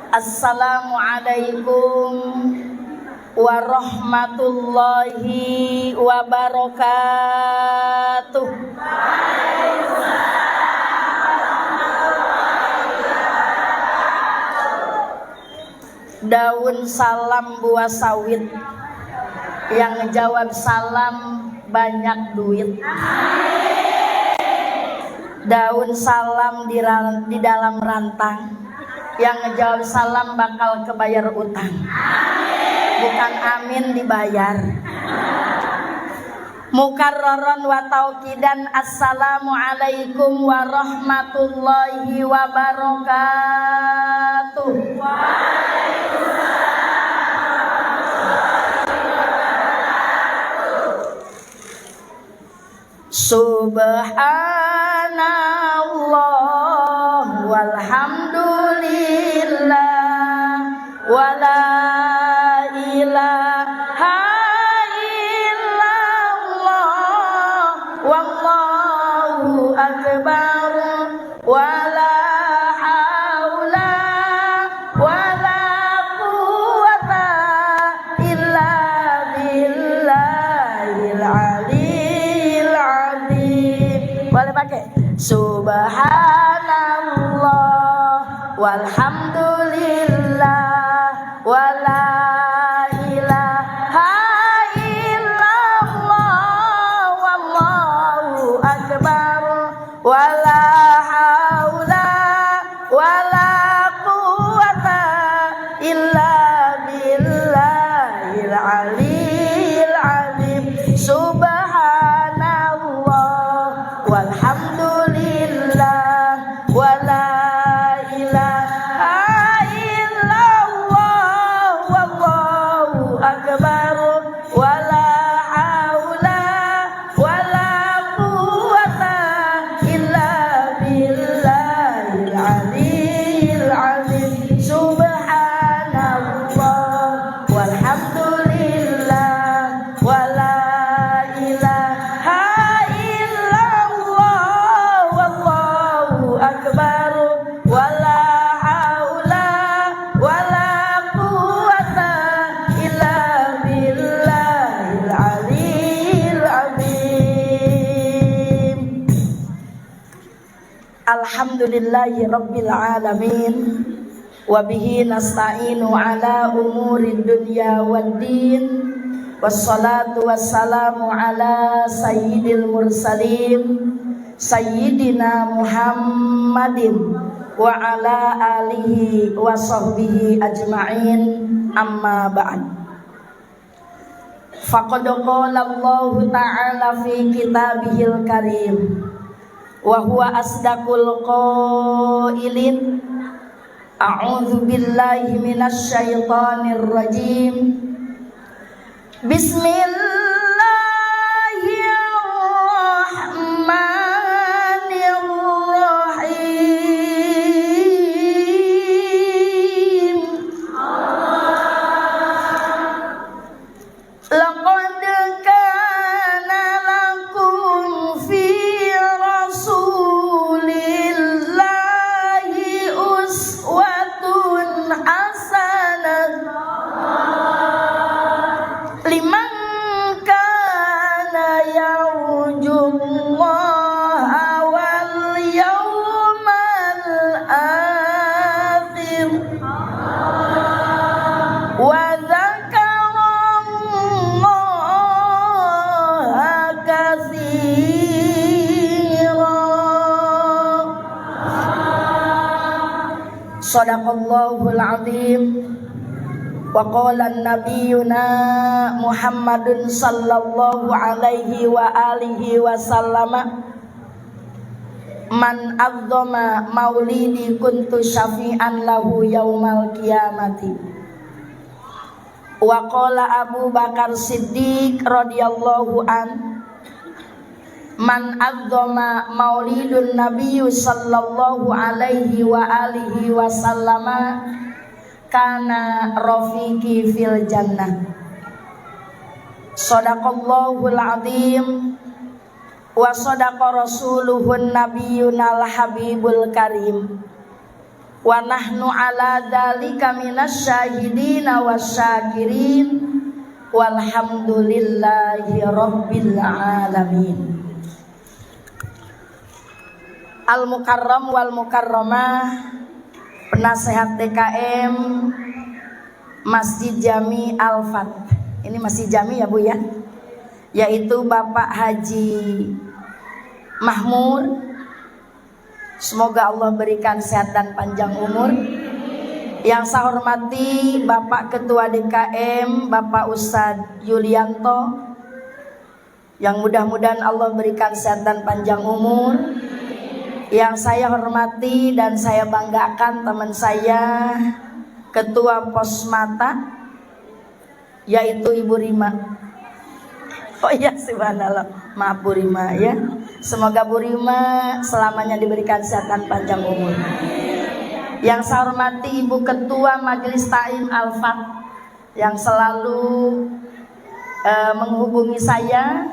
Assalamualaikum warahmatullahi wabarakatuh. Daun salam buah sawit, yang ngejawab salam banyak duit. Daun salam di dalam rantang, yang ngejawab salam bakal kebayar utang. Bukan amin dibayar. Mukarraron wa tauqidan. Assalamualaikum warahmatullahi wabarakatuh. Subhanallah walhamdulillah wala ilaha illallah wallahu akbar wala haula wala quwwata illa billahil aliyil azim. Boleh pakai subhanallah walhamdulillah wala ilaha illallah wallahu akbar wala haula wala quwwata illa billahil aliyil azim. Subhanallah walhamdulillah wala akbar wala haula wala quwwata illa billahil aliyil azim. Subhanallah walhamdulillah wala ilaha illallah wallahu akbar wala haula wala quwwata illa billahil aliyil azim. Alhamdulillahi rabbil alamin wa bihi nasta'inu ala umurid dunya waddin wassalatu wassalamu ala sayyidil mursalin sayyidina Muhammadin wa ala alihi wa sahbihi ajma'in, amma ba'd. Faqad qala Allah ta'ala fi kitabihil karim wa huwa asdaqul qailin. A'udzu billahi minasy syaithanir rajim. Bismillahirrahmanirrahim. Laqad kana lakum fi rasulillahi uswatun hasanah liman kana yarjullaha wal yawmal akhir wa dzakarallaha katsira. Shadaqallahul azim. Wa qala nabiyuna Muhammadun sallallahu alaihi wa alihi wa sallama man adzama maulidi kuntu syafi'an lahu yaumal qiyamati. Wa qala Abu Bakar Siddiq radhiyallahu an man adzama maulidun nabiyyu sallallahu alaihi wa alihi wa sallama kana rafiqi fil jannah. Shadaqallahul azim wa shadaqa rasuluhun nabiyyunal habibul karim. Wa nahnu ala dzalika minasyahidina wasyakirin walhamdulillahi rabbil alamin. Al Mukarram wal Mukarramah, penasehat DKM Masjid Jami Al Fat. Ini Masjid Jami ya Bu ya, yaitu Bapak Haji Mahmud. Semoga Allah berikan sehat dan panjang umur. Yang saya hormati Bapak Ketua DKM Bapak Ustadz Yulianto, yang mudah-mudahan Allah berikan sehat dan panjang umur. Yang saya hormati dan saya banggakan teman saya Ketua Posmata, yaitu Ibu Rima. Oh iya, subhanallah, maaf Bu Rima ya. Semoga Bu Rima selamanya diberikan sehat dan panjang umur. Yang saya hormati Ibu Ketua Majelis Ta'lim Al-Fat, yang selalu menghubungi saya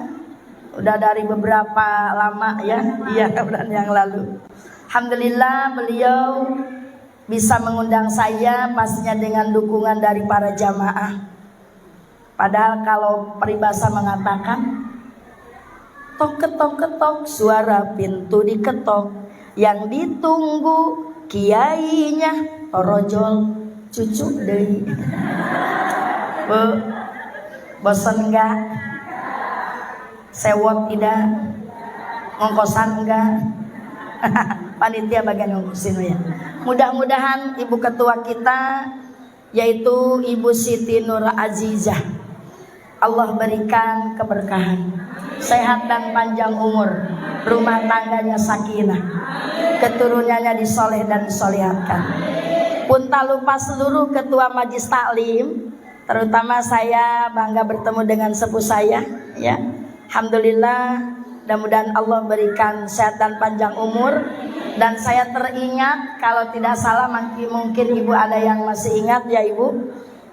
udah dari beberapa lama ya, iya bulan yang lalu. Alhamdulillah beliau bisa mengundang saya pastinya dengan dukungan dari para jamaah. Padahal kalau peribahasa mengatakan tok ketok ketok suara pintu diketok, yang ditunggu kiainya orojol cucu deui. Bu, bosan enggak? Sewot tidak? Ngongkosan enggak? Panitia bagian ngongkosin ya. Mudah-mudahan Ibu Ketua kita yaitu Ibu Siti Nur Azizah, Allah berikan keberkahan, sehat dan panjang umur, rumah tangganya sakinah, keturunannya disoleh dan disolehkan. Pun tak lupa seluruh ketua Majelis Taklim, terutama saya bangga bertemu dengan sepuh saya ya. Alhamdulillah, mudah-mudahan Allah berikan sehat dan panjang umur. Dan saya teringat, kalau tidak salah mungkin Ibu ada yang masih ingat ya Ibu,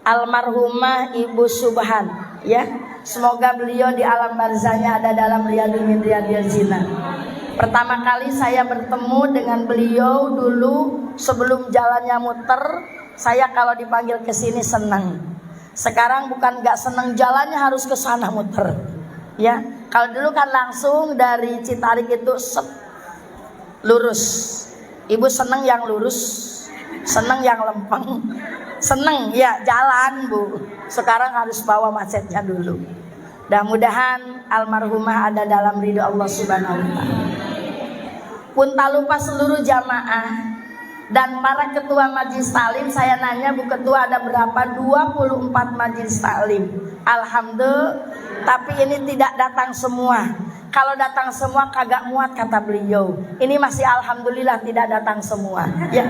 almarhumah Ibu Subhan ya. Semoga beliau di alam barzahnya ada dalam riyadul min riyadil jinnah. Pertama kali saya bertemu dengan beliau dulu sebelum jalannya muter, saya kalau dipanggil ke sini senang. Sekarang bukan nggak senang, jalannya harus ke sana muter. Ya, kalau dulu kan langsung dari Citarik itu lurus. Ibu seneng yang lurus, seneng yang lempeng, seneng ya jalan Bu. Sekarang harus bawa macetnya dulu. Mudah-mudahan almarhumah ada dalam ridho Allah Subhanahu wa taala. Pun tak lupa seluruh jamaah dan para ketua Majelis Taklim, saya nanya Bu Ketua ada berapa? 24 Majelis Taklim. Alhamdulillah, tapi ini tidak datang semua. Kalau datang semua kagak muat kata beliau. Ini masih alhamdulillah tidak datang semua. Ya,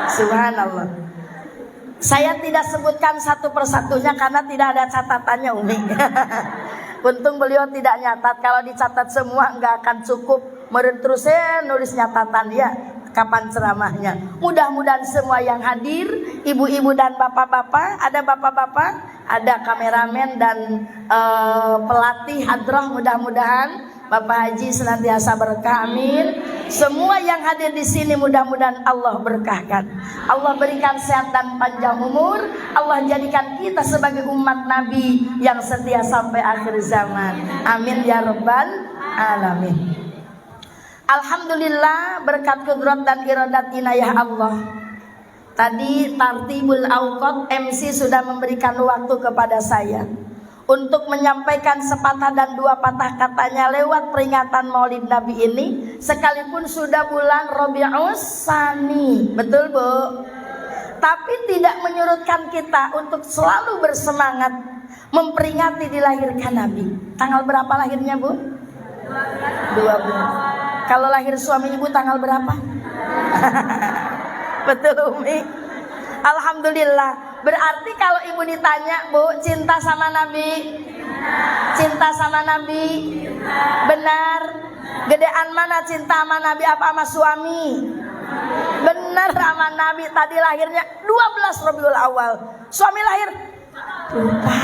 subhanallah. Saya tidak sebutkan satu persatunya karena tidak ada catatannya Umi. Untung beliau tidak nyatat. Kalau dicatat semua nggak akan cukup. Meren terus nulis nyatatan ya. Kapan ceramahnya? Mudah-mudahan semua yang hadir, ibu-ibu dan bapak-bapak, ada bapak-bapak, ada kameramen dan pelatih hadrah, mudah-mudahan Bapak Haji senantiasa berkah, amin. Semua yang hadir di sini mudah-mudahan Allah berkahkan. Allah berikan sehat dan panjang umur. Allah jadikan kita sebagai umat Nabi yang setia sampai akhir zaman. Amin ya rabbal alamin. Alhamdulillah berkat kudrat dan iradat inayah Allah. Tadi Tartibul Awqat MC sudah memberikan waktu kepada saya untuk menyampaikan sepatah dan dua patah katanya lewat peringatan Maulid Nabi ini, sekalipun sudah bulan Rabiul Tsani. Betul Bu? Tapi tidak menyurutkan kita untuk selalu bersemangat memperingati dilahirkan Nabi. Tanggal berapa lahirnya Bu? 12. Kalau lahir suami ibu tanggal berapa? Betul Umi? Alhamdulillah. Berarti kalau ibu ditanya, Bu, cinta sama Nabi? Cinta sama Nabi? Benar? Gedean mana cinta sama Nabi apa sama suami? Benar. benar sama Nabi tadi lahirnya 12 Rabiul Awal. Suami lahir lupa.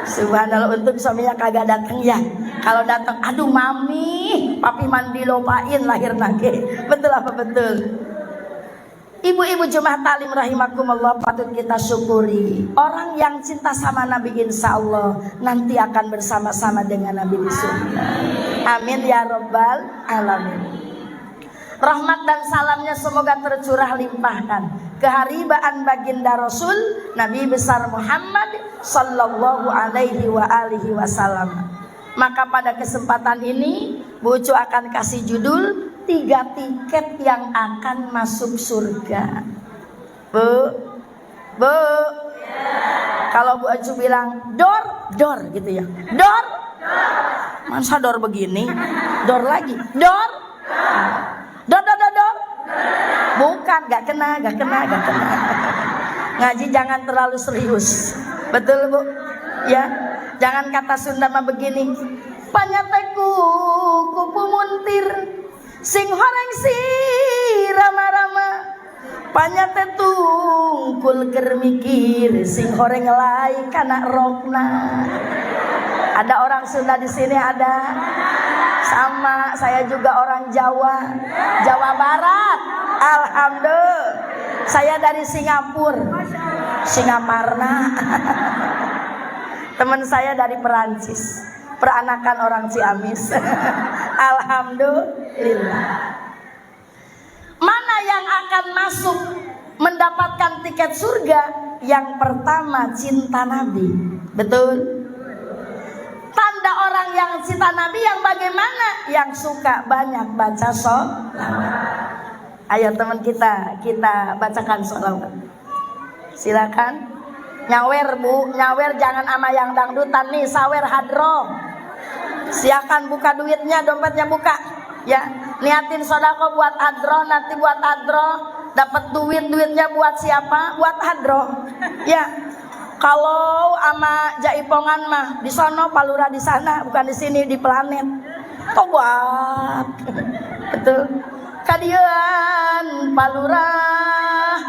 Subhanallah, untuk suaminya kagak datang ya. Kalau datang, aduh mami, papi mandi lupain lahir nage. Betul apa betul? Ibu-ibu jemaah taklim rahimakumullah, patut kita syukuri. Orang yang cinta sama Nabi insya Allah nanti akan bersama-sama dengan Nabi di surga. Amin ya rabbal alamin. Rahmat dan salamnya semoga tercurah limpahkan keharibaan baginda Rasul Nabi besar Muhammad sallallahu alaihi wa alihi wasallam. Maka pada kesempatan ini Bu Ucu akan kasih judul 3 tiket yang akan masuk surga. Bu kalau Bu Ucu bilang dor gitu ya, dor masa dor begini, dor lagi, dor. Bukan, gak kena. Ngaji jangan terlalu serius. Betul Bu? Ya, jangan kata Sunda mah begini. Panyateku kupu muntir, sing horeng si rama-rama. Panyate tungkul ker mikir, sing horeng lai kana rokna. Ada orang Sunda di sini ada. Sama, saya juga orang Jawa Barat. Alhamdulillah. Saya dari Singapura, Singaparna. Teman saya dari Perancis, peranakan orang Ciamis. Alhamdulillah. Mana yang akan masuk mendapatkan tiket surga? Yang pertama cinta Nabi. Betul? Tanda orang yang cinta Nabi yang bagaimana? Yang suka banyak baca sholawat. Ayo teman kita bacakan sholawat. Silakan. Nyawer Bu, nyawer jangan ama yang dangdutan nih, sawer hadro. Silakan buka duitnya, dompetnya buka. Ya, niatin sodako buat hadro, nanti buat hadro dapat duitnya buat siapa? Buat hadro. Ya. Kalau ama jaipongan mah di sono, palura di sana, bukan di sini di planet. Tobat. Betul. Kadian palura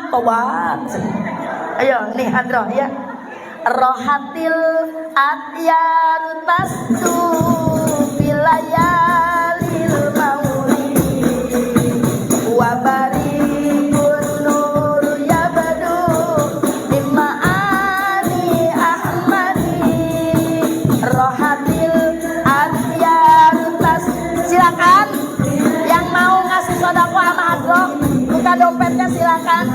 tobat. Ayo nih hadroh ya. Rohatil atyar tastu bilayalil maulid wa barikun nur yabadu mimma rohatil atyar tas. Silakan yang mau ngasih sodako sama hadroh, buka dompetnya silakan.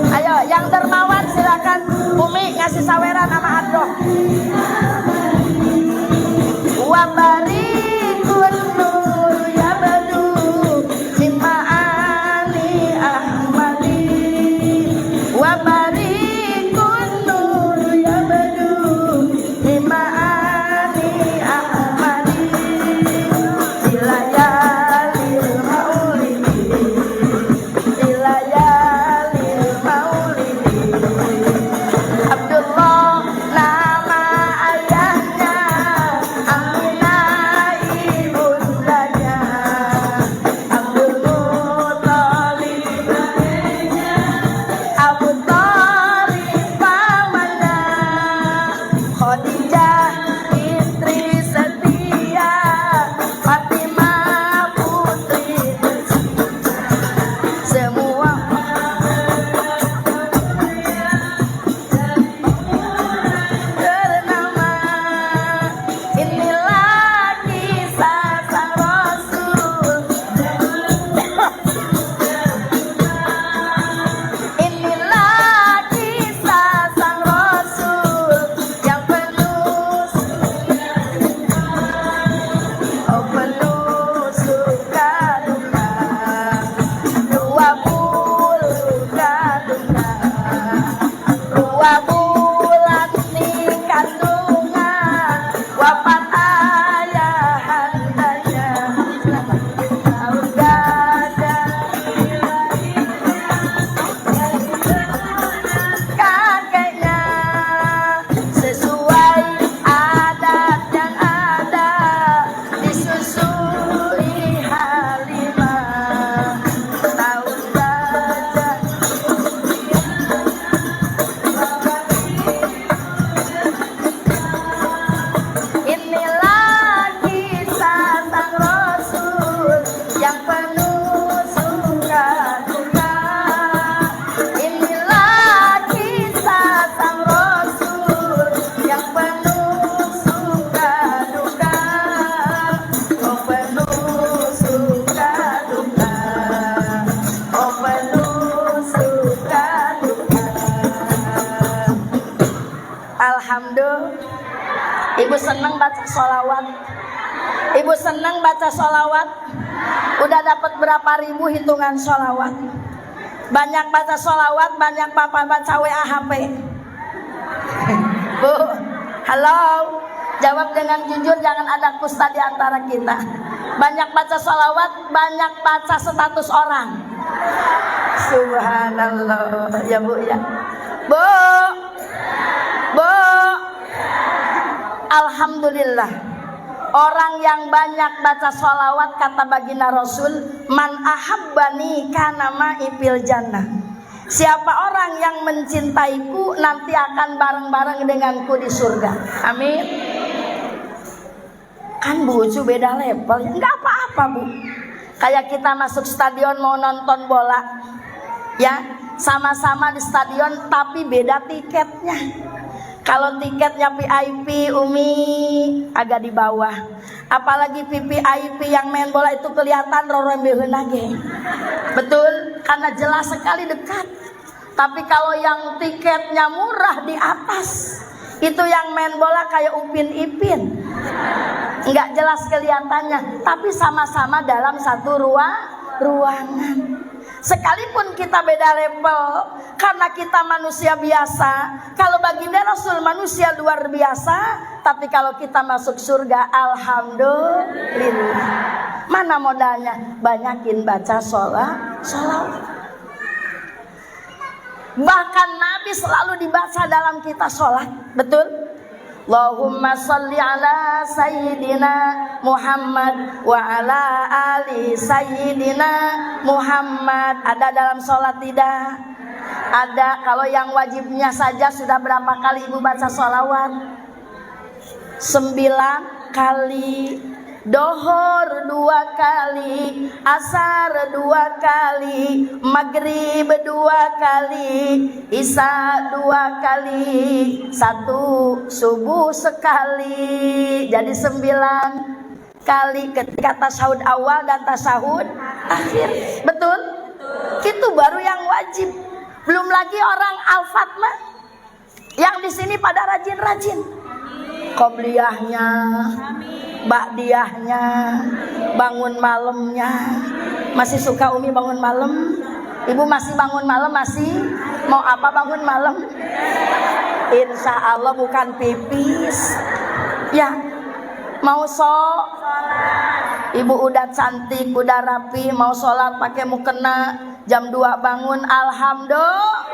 Ayo yang dermawan silakan. Umi ngasih saweran sama hadroh. Wa barikun nur yabadu mimma ali ahmadi wa barikun nur yabadu mimma ali ahmadi ilayalil maulidi ilayalil maulidi Abdullah Alhamdulillah. Ibu seneng baca sholawat. Ibu seneng baca sholawat. Udah dapat berapa ribu hitungan sholawat. Banyak baca sholawat, banyak papa baca WA HP. Bu, halo. Jawab dengan jujur, jangan ada kusta di antara kita. Banyak baca sholawat, banyak baca status orang. Subhanallah. Ya Bu ya. Bu, alhamdulillah. Orang yang banyak baca sholawat, kata baginda Rasul, man ahabbani kana ma'i fil jannah. Siapa orang yang mencintaiku nanti akan bareng-bareng denganku di surga. Amin. Kan Bu Ucu beda level. Enggak apa-apa Bu. Kayak kita masuk stadion mau nonton bola, ya, sama-sama di stadion tapi beda tiketnya. Kalau tiketnya VIP, Umi agak di bawah. Apalagi VIP yang main bola itu kelihatan rorembeheun lagi. Betul, karena jelas sekali dekat. Tapi kalau yang tiketnya murah di atas, itu yang main bola kayak Upin Ipin. Enggak jelas kelihatannya, tapi sama-sama dalam satu ruangan. Sekalipun kita beda level, karena kita manusia biasa. Kalau baginda Rasul manusia luar biasa, tapi kalau kita masuk surga, alhamdulillah. Mana modalnya? Banyakin baca sholawat. Bahkan Nabi selalu dibaca dalam kita sholat. Betul? Allahumma sholli ala sayyidina Muhammad wa ala ali sayyidina Muhammad. Ada dalam sholat tidak? Ada. Kalau yang wajibnya saja sudah berapa kali ibu baca sholawat? 9 kali. Dohor 2 kali, asar 2 kali, maghrib 2 kali, isya 2 kali, 1 subuh sekali. Jadi 9 kali ketika tasyahud awal dan tasyahud akhir. Betul? Itu baru yang wajib. Belum lagi orang al-fatmah yang di sini pada rajin-rajin. Qobliyahnya, ba'diyahnya, bangun malamnya. Masih suka Umi bangun malam? Ibu masih bangun malam? Masih? Mau apa bangun malam? Insya Allah bukan pipis. Ya, mau Ibu udah cantik, udah rapi, mau sholat pakai mukena, jam 2 bangun, alhamdulillah.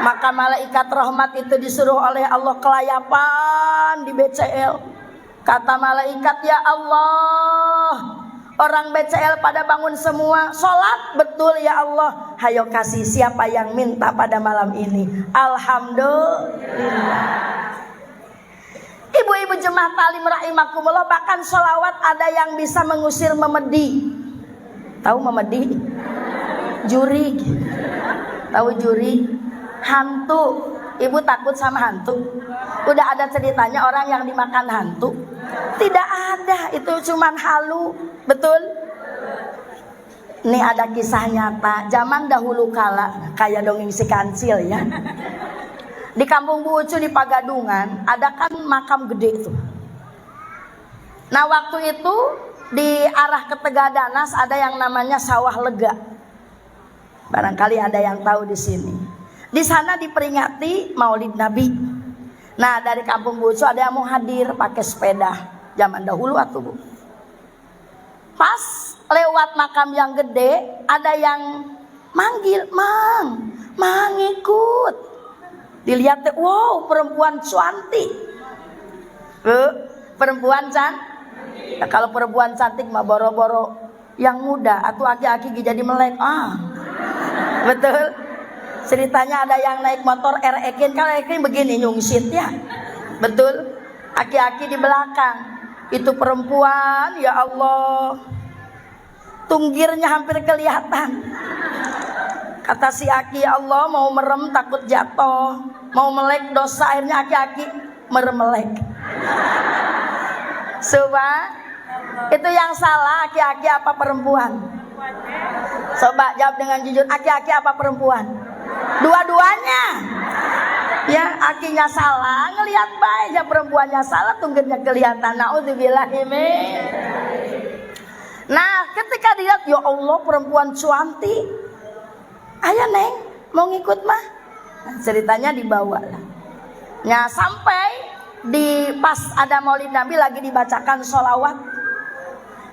Maka malaikat rahmat itu disuruh oleh Allah kelayapan di BCL. Kata malaikat, ya Allah, orang BCL pada bangun semua, sholat betul ya Allah. Hayo kasih siapa yang minta pada malam ini. Alhamdulillah. Ibu-ibu jemaah talim rahimakumullah, bahkan sholawat ada yang bisa mengusir memedi. Tahu memedi? Juri. Tahu juri? Hantu. Ibu takut sama hantu? Udah ada ceritanya orang yang dimakan hantu? Tidak ada, itu cuman halu. Betul? Ini ada kisah nyata. Zaman dahulu kala, kayak dongeng si kancil ya. Di kampung Bu Ucu di Pagadungan ada kan makam gede tuh. Nah waktu itu di arah ke Tegadanas ada yang namanya Sawah Lega. Barangkali ada yang tahu di sini. Di sana diperingati Maulid Nabi. Nah dari kampung Bu Ucu ada yang mau hadir pakai sepeda. Zaman dahulu atuh Bu. Pas lewat makam yang gede ada yang manggil, Mang ikut. Dilihat, wow perempuan cantik. Perempuan cantik. Nah, kalau perempuan cantik mah boro-boro yang muda atau aki-aki jadi melek. Betul. Ceritanya ada yang naik motor R-Ekin, kalau Ekin begini nyungsit ya. Betul. Aki-aki di belakang. Itu perempuan, ya Allah. Tunggirnya hampir kelihatan. Kata si aki, ya Allah mau merem takut jatuh, mau melek dosa, akhirnya aki-aki meremelek. Coba, itu yang salah aki-aki apa perempuan? Coba jawab dengan jujur, aki-aki apa perempuan? Dua-duanya. Ya, sakinya salah ngelihat bae aja perempuannya salah tunggunya kelihatan. Naudzubillah. Nah ketika dilihat ya Allah perempuan cuanti, ayah neng mau ngikut mah. Nah, ceritanya dibawa lah. Nah sampai di pas ada maulid Nabi lagi dibacakan sholawat,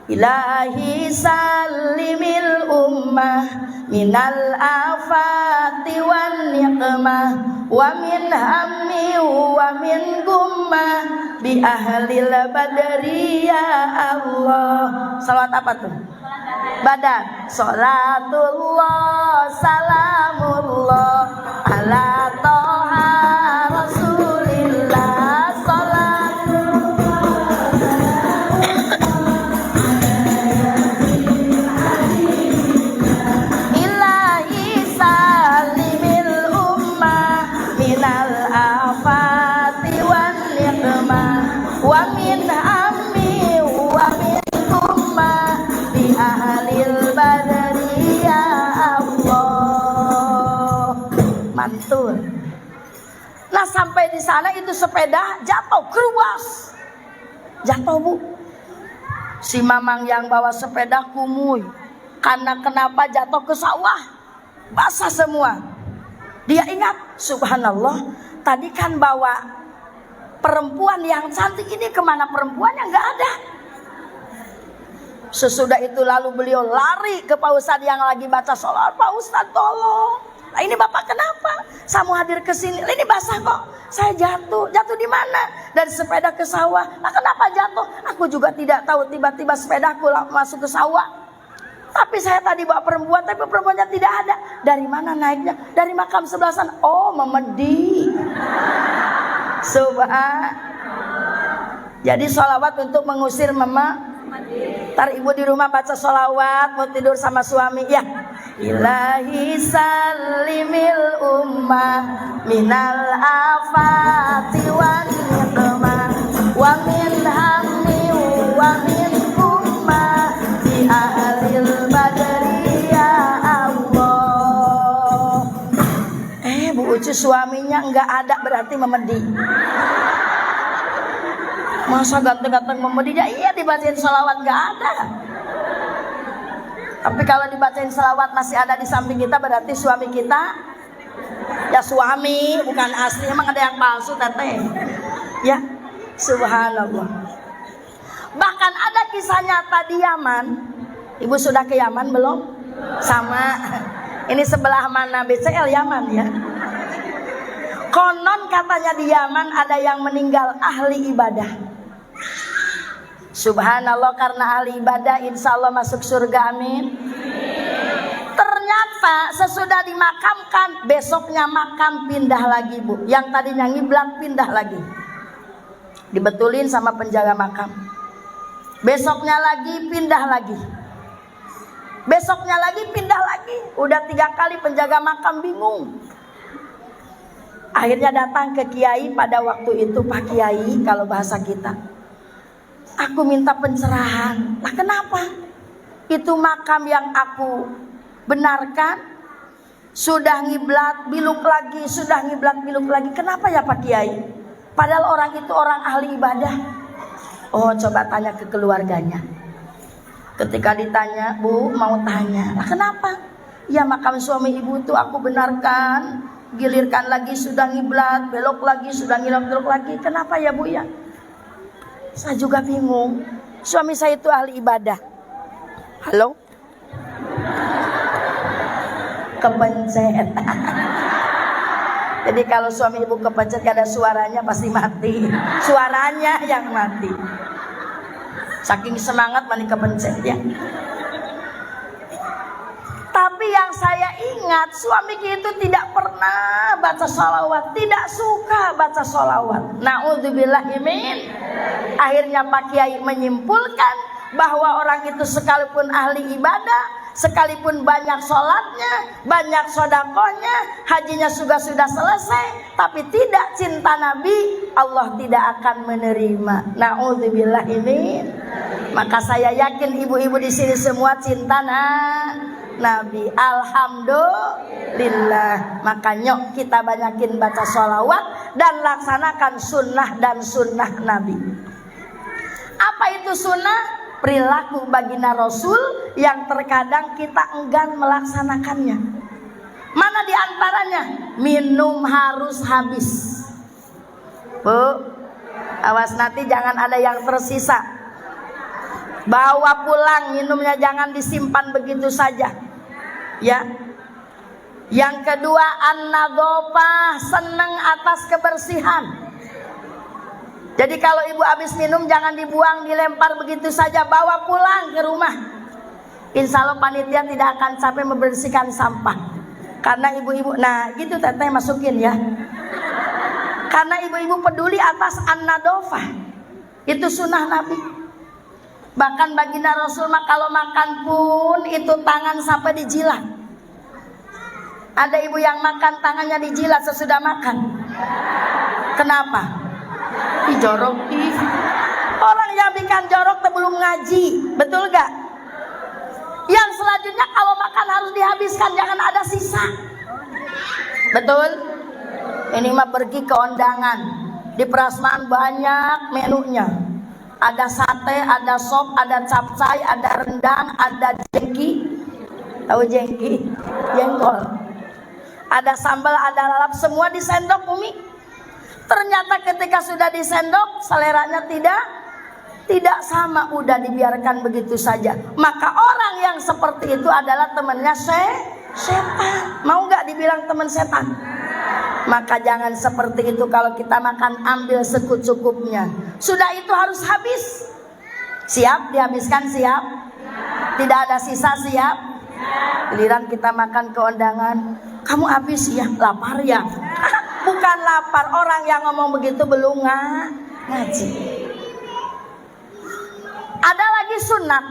Ilahi salimil ummah minal afati wan niqmah wa min hammi wa min gummah bi ahlil badri ya Allah. Salawat apa tuh? Badar. Salatullah salamullah ala toha rasulillah. Mantul. Nah sampai di sana itu sepeda jatuh keruas, jatuh bu. Si mamang yang bawa sepeda kumuy. Karena kenapa jatuh ke sawah, basah semua. Dia ingat, subhanallah, tadi kan bawa perempuan yang cantik ini, kemana perempuannya? Nggak ada. Sesudah itu lalu beliau lari ke Pak Ustadz yang lagi baca sholat. Pak Ustadz tolong. Nah, ini bapak kenapa? Saya mau hadir ke sini. Ini basah kok. Saya jatuh. Jatuh di mana? Dari sepeda ke sawah. Nah, kenapa jatuh? Aku juga tidak tahu. Tiba-tiba sepedaku masuk ke sawah. Tapi saya tadi bawa perempuan, tapi perempuannya tidak ada. Dari mana naiknya? Dari makam sebelah sana. Oh, memedi. Subhan. Jadi sholawat untuk mengusir mama. Ntar ibu di rumah baca sholawat, mau tidur sama suami ya. Ilahi salimil ummah minal afati wan niqmah wa min hammi wa min ummah bi ahlil badri ya Allah. Bu Ucu suaminya enggak ada berarti memedi. Masa ganteng-ganteng memedinya? Iya dibacain sholawat enggak ada. Tapi kalau dibacain selawat masih ada di samping kita, berarti suami kita ya suami, bukan asli. Emang ada yang palsu teteh? Ya, subhanallah. Bahkan ada kisah nyata di Yaman. Ibu sudah ke Yaman belum? Sama. Ini sebelah mana BCL Yaman ya? Konon katanya di Yaman ada yang meninggal ahli ibadah. Subhanallah, karena ahli ibadah insya Allah masuk surga, amin. Ternyata sesudah dimakamkan, besoknya makam pindah lagi bu. Yang tadinya ngiblat pindah lagi. Dibetulin sama penjaga makam. Besoknya lagi pindah lagi. Besoknya lagi pindah lagi. Udah 3 kali penjaga makam bingung. Akhirnya datang ke kiai pada waktu itu, Pak Kiai kalau bahasa kita. Aku minta pencerahan. Lah kenapa? Itu makam yang aku benarkan sudah ngiblat biluk lagi, sudah ngiblat biluk lagi. Kenapa ya Pak Kiai? Padahal orang itu orang ahli ibadah. Oh, coba tanya ke keluarganya. Ketika ditanya, Bu mau tanya, lah kenapa? Ya makam suami ibu itu aku benarkan, gilirkan lagi sudah ngiblat, belok lagi sudah ngiblat belok lagi. Kenapa ya Bu ya? Saya juga bingung. Suami saya itu ahli ibadah. Halo? Kepencet. Jadi kalau suami ibu kepencet gak ada suaranya pasti mati. Suaranya yang mati. Saking semangat mani kepencet ya. Tapi yang saya ingat, suami itu tidak pernah baca sholawat, tidak suka baca sholawat. Na'udzubillah min. Akhirnya Pak Kiai menyimpulkan bahwa orang itu sekalipun ahli ibadah, sekalipun banyak sholatnya, banyak sodakohnya, hajinya sudah selesai, tapi tidak cinta Nabi, Allah tidak akan menerima. Na'udzubillah min. Maka saya yakin ibu-ibu di sini semua cinta Nabi. Alhamdulillah. Makanya kita banyakin baca sholawat dan laksanakan sunnah dan sunnah Nabi. Apa itu sunnah? Perilaku baginda Rasul yang terkadang kita enggan melaksanakannya. Mana diantaranya? Minum harus habis. Bu, awas nanti jangan ada yang tersisa. Bawa pulang minumnya, jangan disimpan begitu saja. Ya. Yang kedua, an-nadhofah, senang atas kebersihan. Jadi kalau ibu habis minum jangan dibuang, dilempar begitu saja, bawa pulang ke rumah. Insya Allah panitia tidak akan capek membersihkan sampah. Karena ibu-ibu, nah gitu teteh masukin ya. Karena ibu-ibu peduli atas an-nadhofah. Itu sunnah Nabi. Bahkan baginda Rasul mah kalau makan pun itu tangan sampai dijilat. Ada ibu yang makan tangannya dijilat sesudah makan. Kenapa? Jorok. Orang yang bikin jorok belum ngaji, betul gak? Yang selanjutnya kalau makan harus dihabiskan, jangan ada sisa. Betul? Ini mah pergi ke undangan, di Prasmanan banyak menunya. Ada sate, ada sop, ada capcay, ada rendang, ada jengki. Tahu jengki? Jengkol. Ada sambal, ada lalap, semua disendok Umi. Ternyata ketika sudah disendok, seleranya tidak sama, udah dibiarkan begitu saja. Maka orang yang seperti itu adalah temannya setan. Mau nggak dibilang teman setan? Maka jangan seperti itu. Kalau kita makan, ambil secukupnya. Sudah itu harus habis. Siap dihabiskan? Siap? Tidak ada sisa? Siap? Giliran kita makan ke undangan, kamu habis ya? Lapar ya? Bukan lapar, orang yang ngomong begitu belum ngaji. Ada lagi sunat.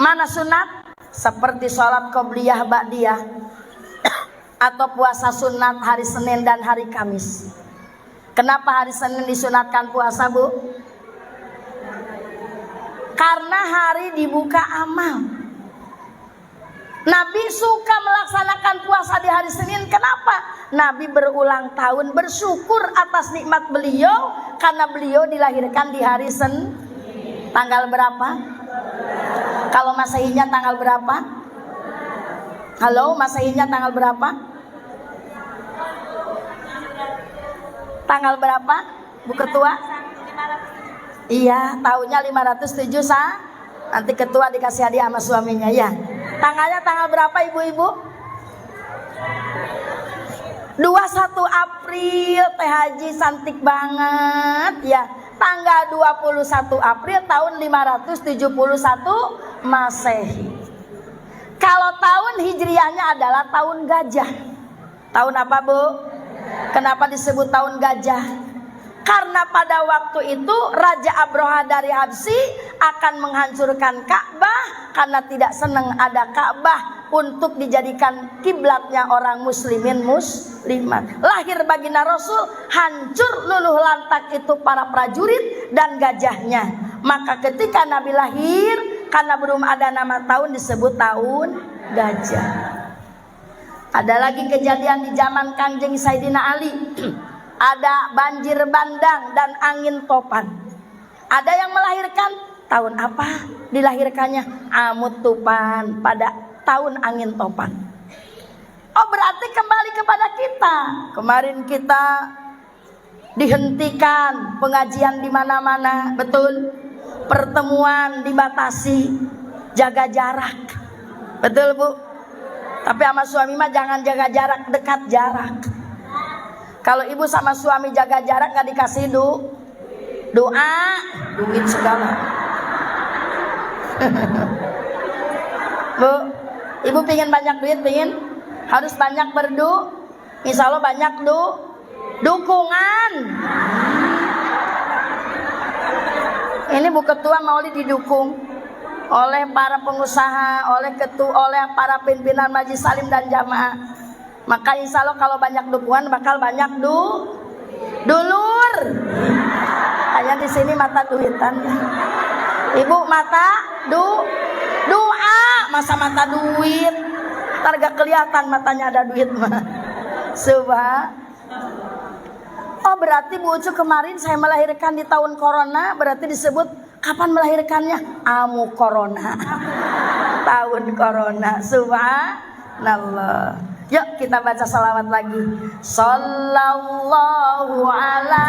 Mana sunat? Seperti sholat qobliyah ba'diyah atau puasa sunat hari Senin dan hari Kamis. Kenapa hari Senin disunatkan puasa, Bu? Karena hari dibuka amal. Nabi suka melaksanakan puasa di hari Senin. Kenapa? Nabi berulang tahun bersyukur atas nikmat beliau karena beliau dilahirkan di hari Senin. Tanggal berapa? Kalau Masehinya tanggal berapa? Halo, Masehinya tanggal berapa? Tanggal berapa, Bu Ketua? Iya, tahunnya 507 sah. Nanti ketua dikasih hadiah sama suaminya ya. Tanggalnya tanggal berapa ibu-ibu? 21 April. Teh Haji cantik banget ya. Tanggal 21 April tahun 571 Masehi. Kalau tahun Hijriahnya adalah tahun gajah. Tahun apa, Bu? Kenapa disebut tahun gajah? Karena pada waktu itu Raja Abroha dari Habsyi akan menghancurkan Ka'bah karena tidak senang ada Ka'bah untuk dijadikan kiblatnya orang muslimin muslimat. Lahir baginda Rasul, hancur luluh lantak itu para prajurit dan gajahnya. Maka ketika Nabi lahir, karena belum ada nama tahun, disebut tahun gajah. Ada lagi kejadian di zaman Kanjeng Sayyidina Ali. Ada banjir bandang dan angin topan. Ada yang melahirkan tahun apa dilahirkannya? Amut tupan pada tahun angin topan. Oh, berarti kembali kepada kita. Kemarin kita dihentikan pengajian di mana-mana, betul? Pertemuan dibatasi, jaga jarak. Betul, Bu? Tapi sama suami mah jangan jaga jarak, dekat jarak. Kalau ibu sama suami jaga jarak gak dikasih doa, duit segala. Bu, ibu pingin banyak duit, pingin? Harus banyak insya Allah banyak dukungan. Ini Bu Ketua mau didukung oleh para pengusaha, oleh para pimpinan Majelis Salim dan Jamaah. Maka insya Allah kalau banyak dukungan bakal banyak dulur. Hanya di sini mata duitan. Ibu mata doa, masa mata duit. Ntar gak kelihatan matanya ada duit mah. Oh berarti Bu Ucu kemarin saya melahirkan di tahun corona, berarti disebut kapan melahirkannya? Amu corona. Tahun corona. Subhanallah. Yuk kita baca salawat lagi. Sallallahu ala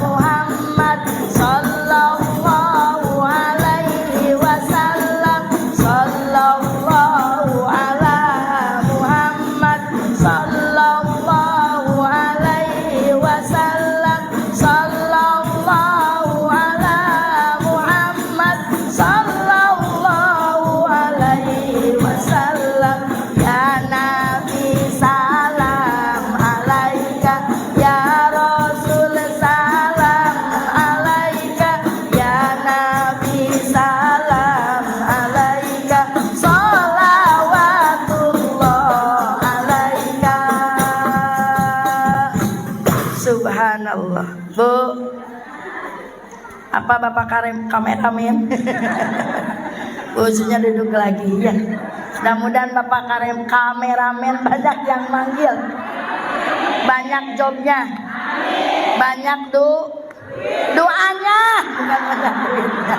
Muhammad, sallallahu alaihi wasallam, sallallahu ala Muhammad, sallallahu alaihi wasallam, sallallahu ala Muhammad, sallallahu alaihi wasallam. Ya Nabi salam alaika, ya Rasul salam alaika, ya Nabi salam alaika, sholawatullah alaika. Subhanallah. Bu, apa Bapak kameramen? Usunya duduk lagi ya. Mudah-mudahan Bapak kameramen banyak yang manggil, banyak jobnya, banyak doanya, bukan banyak duitnya.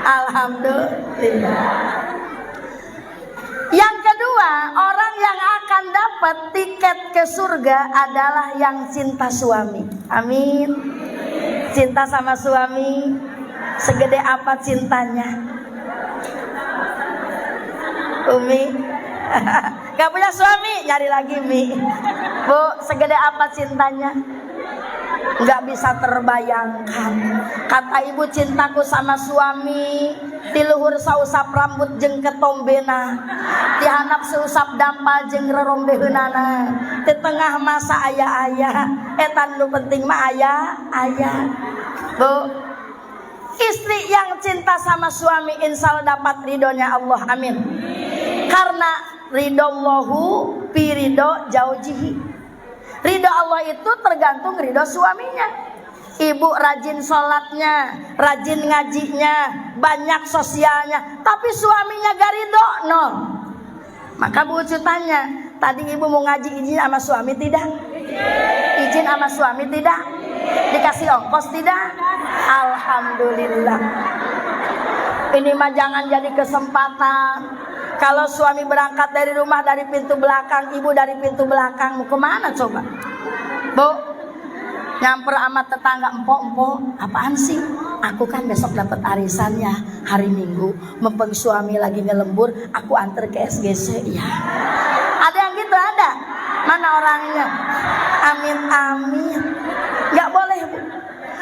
Alhamdulillah. Yang kedua, orang yang akan dapat tiket ke surga adalah yang cinta suami. Amin. Cinta sama suami, segede apa cintanya? Umi gak punya suami, nyari lagi Mi. Bu, segede apa cintanya? Gak bisa terbayangkan. Kata ibu, cintaku sama suami di luhur sausap rambut jeung ketombena, di handap seusap dampal jeung rerombeheunana, di tengah masa ayah-ayah etan nu penting mah ayah. Bu, istri yang cinta sama suami insya Allah dapat ridhonya Allah. Amin. Karena ridhollahu fi ridho jaujihi. Ridho Allah itu tergantung ridho suaminya. Ibu rajin sholatnya, rajin ngajinya, banyak sosialnya, tapi suaminya gak ridho, no. Maka Bu Ucu tanya, tadi ibu mau ngaji izin sama suami tidak? Izin sama suami tidak? Dikasih ongkos tidak? Alhamdulillah. Ini mah jangan jadi kesempatan. Kalau suami berangkat dari rumah dari pintu belakang, ibu dari pintu belakang, mau kemana coba? Bu, nyamper sama tetangga, empok, apaan sih? Aku kan besok dapat arisannya hari Minggu, mumpung suami lagi ngelembur, aku antar ke SGC ya. Ada yang gitu ada? Mana orangnya? Amin. Gak boleh Bu.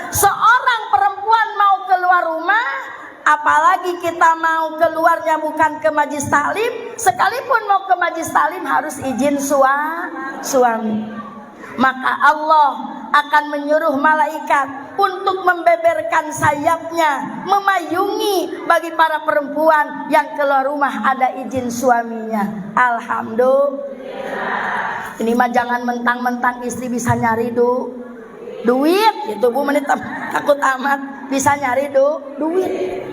Seorang perempuan mau keluar rumah, apalagi kita mau keluarnya bukan ke majlis taklim, sekalipun mau ke majlis taklim harus izin suami. Maka Allah akan menyuruh malaikat untuk membeberkan sayapnya, memayungi bagi para perempuan yang keluar rumah ada izin suaminya. Alhamdulillah. Ini mah jangan mentang-mentang istri bisa nyari duit gitu Bu, menit takut amat bisa nyari duit.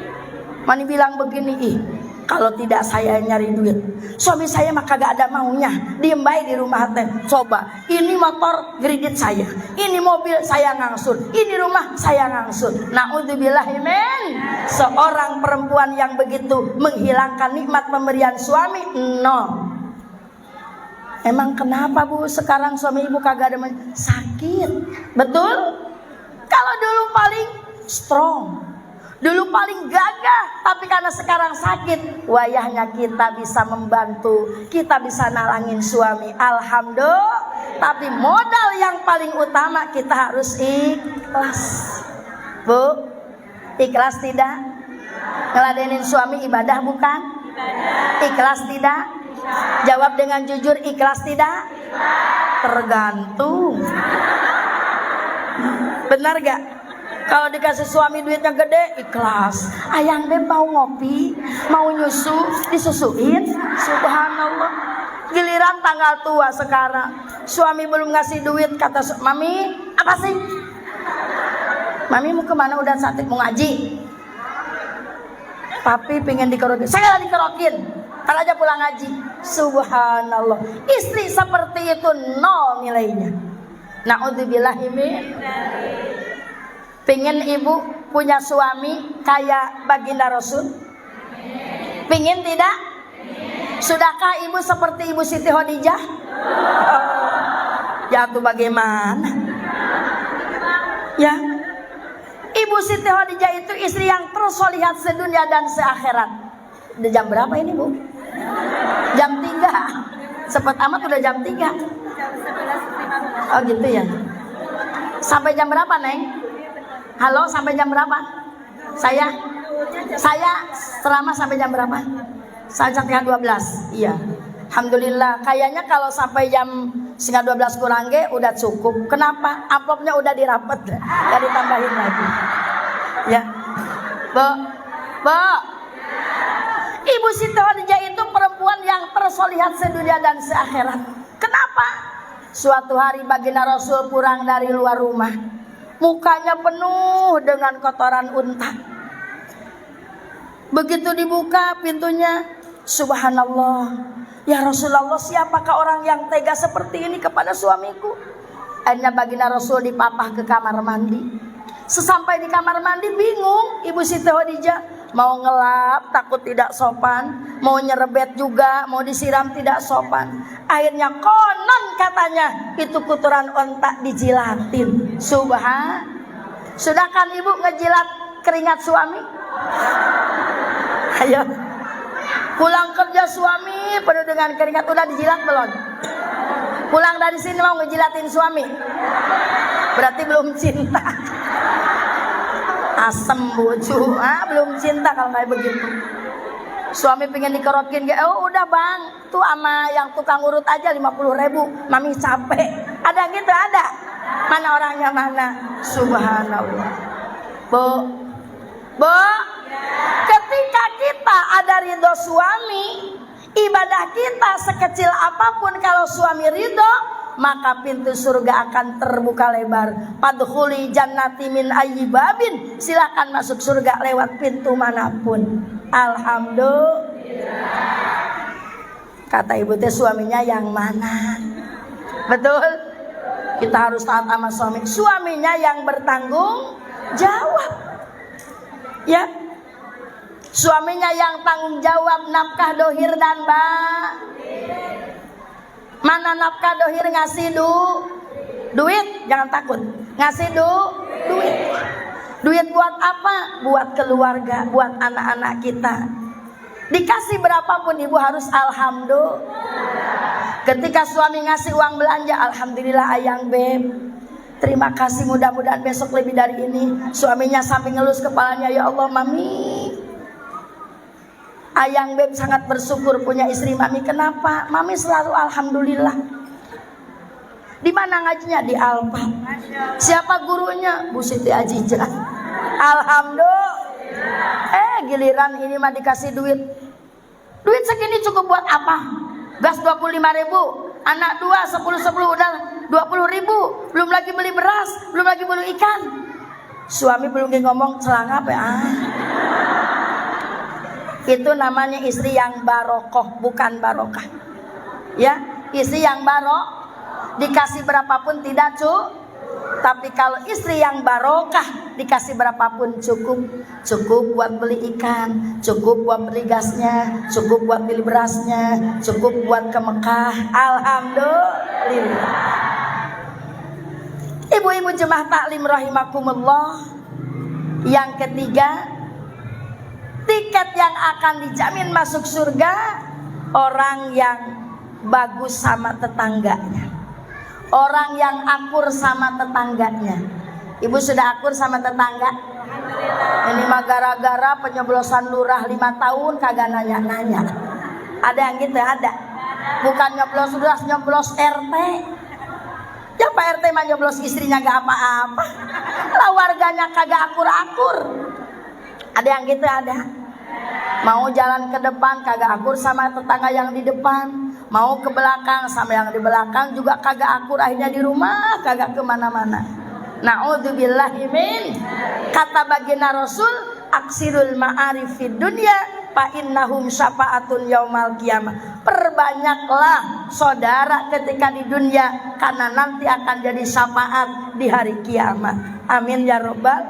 Mani bilang begini, kalau tidak saya nyari duit, suami saya mah kagak ada maunya, diem baik di rumah teh. Coba, ini motor kredit saya, ini mobil saya ngangsur, ini rumah saya ngangsur. Naudzubillahimin. Seorang perempuan yang begitu menghilangkan nikmat pemberian suami, no. Emang kenapa Bu sekarang suami ibu kagak ada sakit? Betul? Kalau dulu paling strong, dulu paling gagah, tapi karena sekarang sakit, wayahnya kita bisa membantu, kita bisa nalangin suami. Alhamdulillah. Tapi modal yang paling utama kita harus ikhlas. Bu, ikhlas tidak? Ngeladenin suami ibadah bukan? Ikhlas tidak? Jawab dengan jujur, ikhlas tidak? Tergantung. Benar gak? Kalau dikasih suami duitnya gede, ikhlas. Ayang deh mau ngopi, mau nyusu, disusuin. Subhanallah. Giliran tanggal tua sekarang, suami belum ngasih duit, kata mami, apa sih? Mami mau kemana? Udah sakit mau ngaji. Tapi pengen dikerokin. Saya lagi dikerokin. Ntar aja pulang ngaji. Subhanallah. Istri seperti itu nol nilainya. Naudzubillahi min. Pingin ibu punya suami kayak baginda Rasul? Pingin tidak? Sudahkah ibu seperti Ibu Siti Khadijah? Ya tuh bagaimana? Ya, Ibu Siti Khadijah itu istri yang tersolihat sedunia dan seakhirat. Udah jam berapa ini bu? Jam 3. Cepet amat udah jam 3. Oh gitu ya. Sampai jam berapa Neng? Halo, sampai jam berapa? Saya selama sampai jam berapa? Sampai 12. Iya. Alhamdulillah. Kayaknya kalau sampai jam 11:30 kurang udah cukup. Kenapa? Amplopnya udah dirapet, gak ditambahin lagi. Ya, Bu. Ibu Siti Khadijah itu perempuan yang tersolihat sedunia dan seakhirat. Kenapa? Suatu hari baginda Rasul pulang dari luar rumah, mukanya penuh dengan kotoran unta. Begitu dibuka pintunya, subhanallah, ya Rasulullah, siapakah orang yang tega seperti ini kepada suamiku? Akhirnya baginda Rasul dipapah ke kamar mandi. Sesampai di kamar mandi bingung Ibu Siti Khadijah, mau ngelap takut tidak sopan, mau nyerebet juga, mau disiram tidak sopan. Akhirnya konon katanya itu kotoran ontak dijilatin. Sudah kan ibu ngejilat keringat suami? Ayo, pulang kerja suami penuh dengan keringat, udah dijilat belum? Pulang dari sini mau ngejilatin suami? Berarti belum cinta. Asem bojo, belum cinta kalau kayak begitu. Suami pengen dikerokin, oh udah bang, tuh ama yang tukang urut aja 50.000, mami capek. Ada gitu, ada. Mana orangnya mana? Subhanallah. Bu, ketika kita ada ridho suami, ibadah kita sekecil apapun kalau suami ridho, maka pintu surga akan terbuka lebar. Padkhuli jannati min ayyi babin, silakan masuk surga lewat pintu manapun. Alhamdulillah. Kata ibu teh, suaminya yang mana? Betul? Kita harus taat sama suami. Suaminya yang bertanggung jawab. Ya. Suaminya yang tanggung jawab nafkah dohir dan mana nafkah dohir? Ngasih duit, jangan takut. Ngasih duit. Duit buat apa? Buat keluarga, buat anak-anak kita. Dikasih berapapun ibu harus alhamdulillah. Ketika suami ngasih uang belanja, alhamdulillah ayang beb, terima kasih, mudah-mudahan besok lebih dari ini. Suaminya sambil ngelus kepalanya, ya Allah mami, ayang beb sangat bersyukur punya istri mami. Kenapa? Mami selalu alhamdulillah. Di mana ngajinya? Di Alfa. Siapa gurunya? Bu Siti Ajijah. Alhamdulillah. Giliran ini mah dikasih duit. Duit segini cukup buat apa? Gas 25.000, anak 2 10 udah 20.000. Belum lagi beli beras, belum lagi beli ikan. Suami belum ngomong celana apa ya? Itu namanya istri yang barokoh, bukan barokah. Ya, istri yang dikasih berapapun tidak cukup. Tapi kalau istri yang barokah, dikasih berapapun cukup. Cukup buat beli ikan, cukup buat beli gasnya, cukup buat beli berasnya, cukup buat ke Mekah. Alhamdulillah. Ibu-ibu jemaah taklim rahimakumullah. Yang ketiga, tiket yang akan dijamin masuk surga, orang yang bagus sama tetangganya, orang yang akur sama tetangganya. Ibu sudah akur sama tetangga? Ini mah gara-gara penyeblosan lurah 5 tahun kagak nanya-nanya. Ada yang gitu? Ada. Bukan nyoblos lurah, nyoblos RT. Ya Pak RT mah nyoblos istrinya gak apa-apa, lah warganya kagak akur-akur. Ada yang gitu? Ada. Mau jalan ke depan kagak akur sama tetangga yang di depan, mau ke belakang sama yang di belakang juga kagak akur. Akhirnya di rumah kagak kemana-mana. Na'udzubillahi min. Kata baginda Rasul, aksirul ma'arif fid dunya fa innahum syafa'atun yaumal qiyamah. Perbanyaklah saudara ketika di dunia, karena nanti akan jadi syafaat di hari kiamat. Amin ya robbal.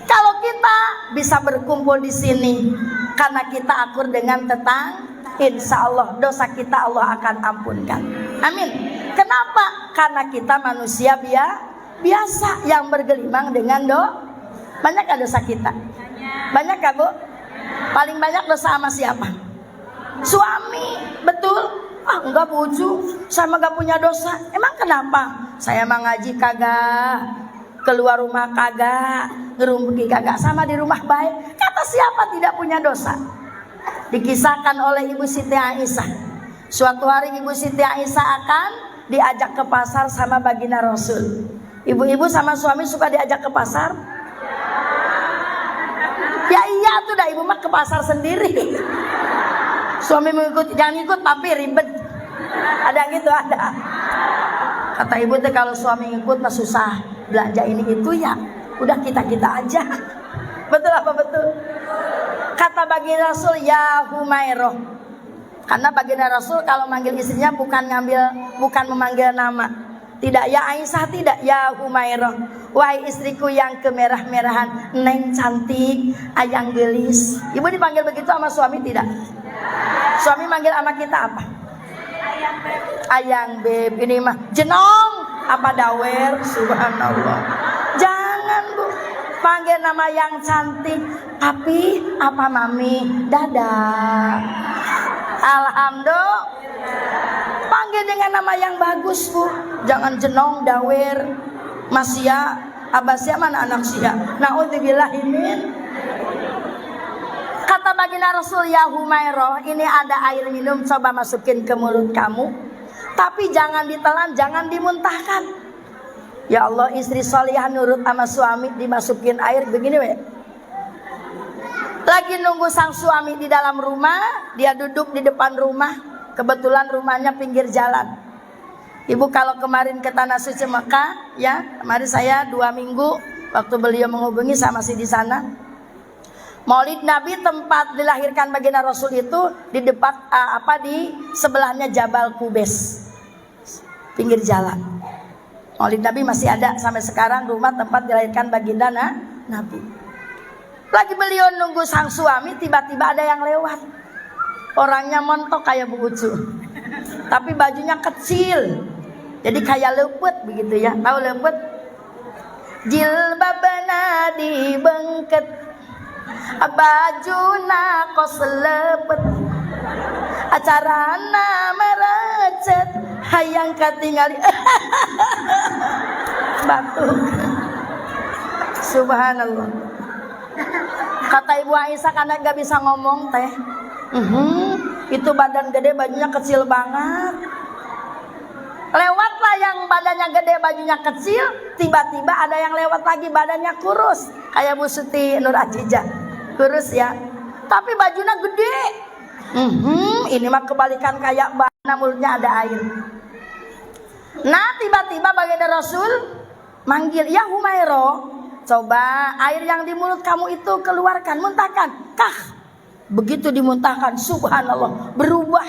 Kalau kita bisa berkumpul di sini karena kita akur dengan tetangga, insya Allah dosa kita Allah akan ampunkan. Amin. Kenapa? Karena kita manusia biasa yang bergelimang dengan banyak gak dosa kita? Banyak gak Bu? Paling banyak dosa sama siapa? Suami, betul? Ah enggak buju, saya mah gak punya dosa. Emang kenapa? Saya mah ngaji kagak, keluar rumah kagak, ngerumpi kagak, sama di rumah baik. Kata siapa tidak punya dosa? Dikisahkan oleh Ibu Siti Aisyah. Suatu hari Ibu Siti Aisyah akan diajak ke pasar sama baginda Rasul. Ibu-ibu sama suami suka diajak ke pasar? Ya iya tuh dah, ibu mah ke pasar sendiri. Suami mengikut, jangan ikut tapi ribet. Ada gitu ada. Kata ibu tuh kalau suami ngikut mah susah belanja ini itu ya. Udah kita aja. Betul apa betul? Kata baginda Rasul, ya Humairah. Karena baginda Rasul kalau manggil istrinya bukan memanggil nama. Tidak ya Aisyah, tidak ya Humairah. Wahai istriku yang kemerah-merahan, neng cantik, ayang gelis. Ibu dipanggil begitu sama suami tidak? Suami manggil sama kita apa? Ayang beb. Ini mah jenong apa dawer? Subhanallah. Jangan Bu, panggil nama yang cantik. Papi apa mami? Dadah. Alhamdulillah. Panggil dengan nama yang bagus Bu. Jangan jenong, dawer, masya, abasya mana anak sia. Naudzubillahi min. Kata baginda Rasul, ya Humairah, ini ada air minum, coba masukin ke mulut kamu. Tapi jangan ditelan, jangan dimuntahkan. Ya Allah, istri solihah nurut sama suami, dimasukin air begini we. Lagi nunggu sang suami di dalam rumah, dia duduk di depan rumah. Kebetulan rumahnya pinggir jalan. Ibu kalau kemarin ke Tanah Suci Mekah, ya kemarin saya 2 minggu waktu beliau menghubungi saya masih di sana. Maulid Nabi tempat dilahirkan baginda Rasul itu di depan di sebelahnya Jabal Kubes, pinggir jalan. Maulid Nabi masih ada sampai sekarang rumah tempat dilahirkan baginda Nabi. Lagi beliau nunggu sang suami, tiba-tiba ada yang lewat. Orangnya montok kayak Bu Ucu, tapi bajunya kecil, jadi kayak lepet begitu ya. Tahu lepet? Jilbabna dibengket, bajuna kos lepet, acarana merecet, hayang katingali batuk. Subhanallah. Kata Ibu Aisyah karena gak bisa ngomong teh. Itu badan gede, bajunya kecil banget. Lewatlah yang badannya gede, bajunya kecil. Tiba-tiba ada yang lewat lagi, badannya kurus, kayak Bu Siti Nur Ajijah, kurus ya, tapi bajunya gede. Ini mah kebalikan kayak bana, mulutnya ada air. Nah tiba-tiba baginda Rasul manggil, ya Humairah, coba air yang di mulut kamu itu keluarkan, muntahkan. Kah, begitu dimuntahkan, subhanallah, berubah.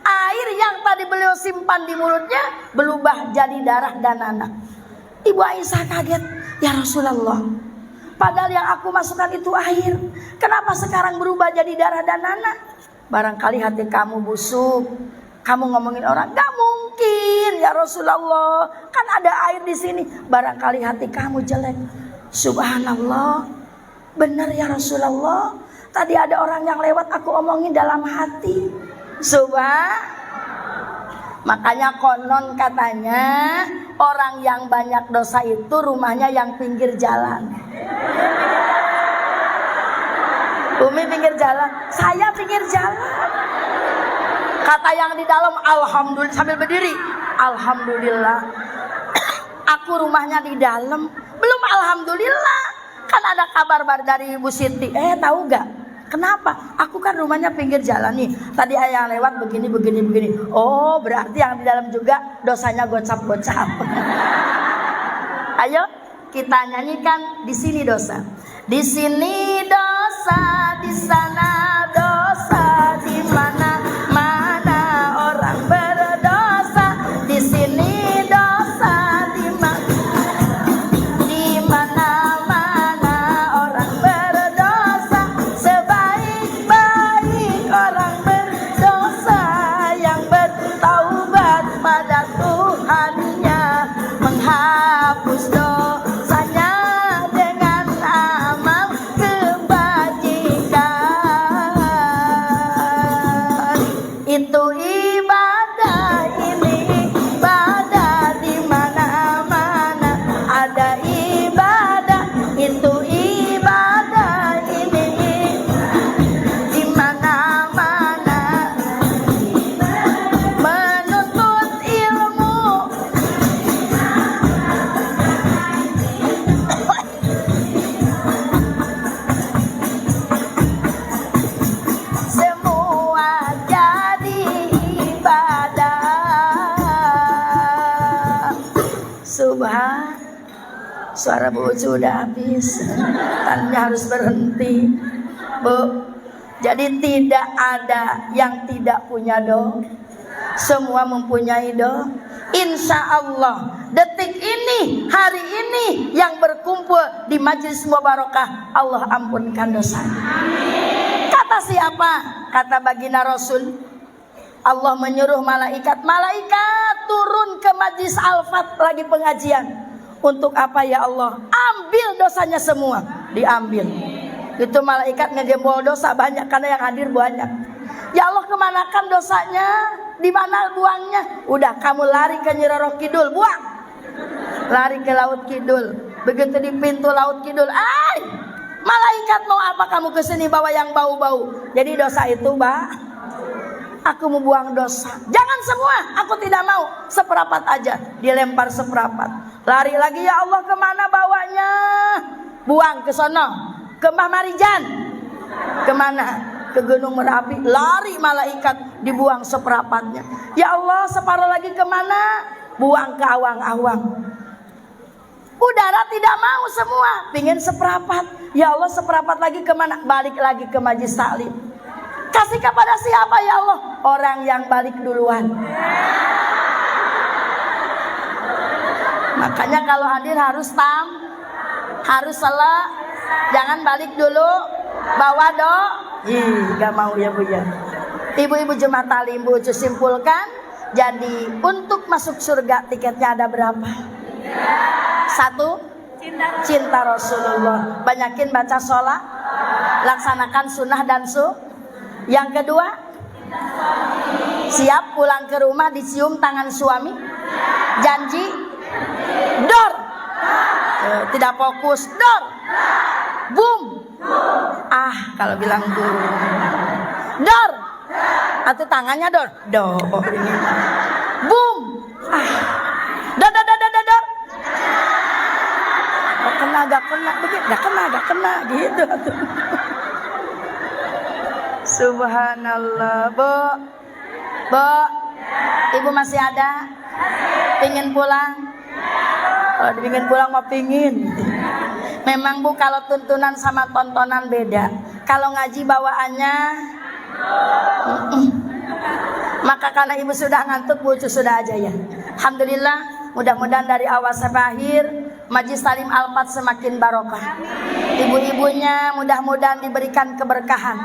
Air yang tadi beliau simpan di mulutnya berubah jadi darah dan anak. Ibu Aisyah kaget, ya Rasulullah, padahal yang aku masukkan itu air, kenapa sekarang berubah jadi darah dan anak? Barangkali hati kamu busuk, kamu ngomongin orang. Gak mungkin ya Rasulullah, kan ada air di sini. Barangkali hati kamu jelek. Subhanallah, benar ya Rasulullah, tadi ada orang yang lewat, aku omongin dalam hati. Makanya konon katanya orang yang banyak dosa itu rumahnya yang pinggir jalan. Umi pinggir jalan, saya pinggir jalan. Kata yang di dalam, alhamdulillah, sambil berdiri, alhamdulillah, aku rumahnya di dalam. Belum alhamdulillah, kan ada kabar dari Ibu Siti. Tahu gak? Kenapa? Aku kan rumahnya pinggir jalan nih. Tadi yang lewat begini. Oh, berarti yang di dalam juga dosanya gocap-gocap. Ayo kita nyanyikan di sini dosa. Di sini dosa, di di sana dosa, di mana-mana orang berdosa, di sini dosa, di mana-mana orang berdosa, sebaik-baik orang berdosa yang bertaubat pada Tuhannya, menghapus dosanya dengan amal kebajikan. Itu ibadah, ini ibadah, di mana-mana ada ibadah. Itu ibadah, ini di mana-mana menuntut ilmu. Semua jadi ibadah. Subhan. Suara Bu Ucu udah habis. Tanya harus berhenti. Bu, jadi tidak ada yang tidak punya doa. Semua mempunyai doa. Insya Allah detik ini, hari ini yang berkumpul di Majelis Mubarakah, Allah ampunkan dosa. Kata siapa? Kata baginda Rasul, Allah menyuruh malaikat turun ke Majlis Al-Fat lagi pengajian. Untuk apa ya Allah? Ambil dosanya semua. Diambil. Itu malaikat ngegembol dosa banyak karena yang hadir banyak. Ya Allah, kemanakan dosanya? Di mana buangnya? Udah, kamu lari ke Nyi Roro Kidul, buang. Lari ke Laut Kidul. Begitu di pintu Laut Kidul, malaikat mau apa kamu kesini bawa yang bau-bau? Jadi dosa itu, aku mau buang dosa. Jangan semua, aku tidak mau. Seperempat aja, dilempar seperempat. Lari lagi, ya Allah, kemana bawanya? Buang ke sono, ke Mbah Marijan. Kemana? Ke Gunung Merapi. Lari malaikat, dibuang seperempatnya. Ya Allah, separuh lagi kemana? Buang ke awang-awang. Udara tidak mau semua, pingin seperempat. Ya Allah, seperempat lagi kemana? Balik lagi ke Majlis Taklim. Kasih kepada siapa ya Allah? Orang yang balik duluan. Makanya kalau hadir harus harus salah, jangan balik dulu, bawa gak mau ya Bu ya. Ibu-ibu jemaah talim, Bu Ucu simpulkan, jadi untuk masuk surga tiketnya ada berapa? 1, cinta Rasulullah. Banyakin baca sholat, laksanakan sunnah dan Yang kedua, siap pulang ke rumah dicium tangan suami. Janji, dor. Tidak fokus, dor. Boom. Kalau bilang boom. Dor. Atau tangannya dor. Dor. Boom. Dor. Oh, kena gak kena, begitu. Gak kena gitu. Subhanallah. Bu, Ibu masih ada? Pingin pulang? Kalau pingin pulang mau pingin. Memang Bu, kalau tuntunan sama tontonan beda. Kalau ngaji bawaannya maka karena Ibu sudah ngantuk, Bu Ucu sudah aja ya. Alhamdulillah, mudah-mudahan dari awal sampai akhir Majlis Taklim Al-Fat semakin barokah. Ibu-ibunya mudah-mudahan diberikan keberkahan,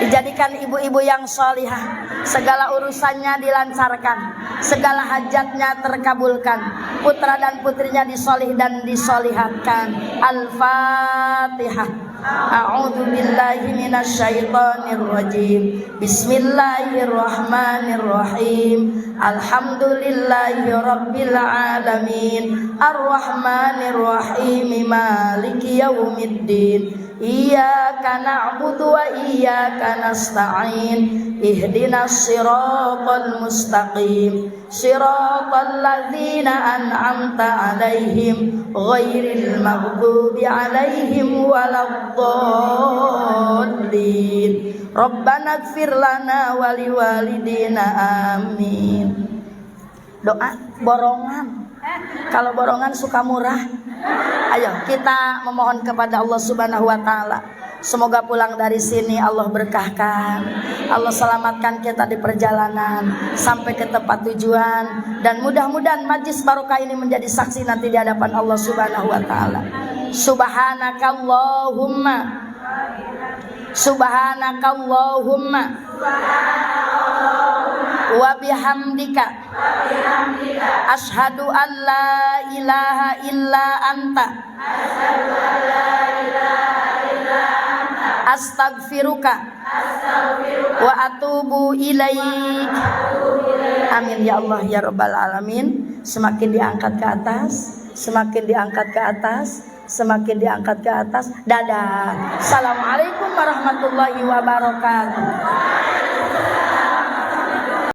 dijadikan ibu-ibu yang sholihah, segala urusannya dilancarkan, segala hajatnya terkabulkan, putra dan putrinya disolih dan disolihakan. Al-Fatihah. A'udzu billahi minasyaitonir rajim. Bismillahirrahmanirrahim. Alhamdulillahi rabbil alamin. Arrahmanir rahim. Maliki yaumiddin. Iyyaka na'budu wa iyyaka nasta'in. Ihdinas siratal mustaqim. Siratal ladzina an'amta 'alaihim ghairil maghdubi 'alaihim waladdallin. Rabbana ighfir lana wa liwalidina amin. Doa borongan. Kalau borongan suka murah. Ayo kita memohon kepada Allah Subhanahu wa taala. Semoga pulang dari sini Allah berkahkan, Allah selamatkan kita di perjalanan sampai ke tempat tujuan, dan mudah-mudahan majlis barokah ini menjadi saksi nanti di hadapan Allah Subhanahu wa taala. Subhanakallahumma wa bihamdika asyhadu an la ilaha illa anta astaghfiruka wa atubu ilaik. Amin ya Allah ya rabbal alamin. Semakin diangkat ke atas, semakin diangkat ke atas, semakin diangkat ke atas. Dadah. Assalamualaikum warahmatullahi wabarakatuh.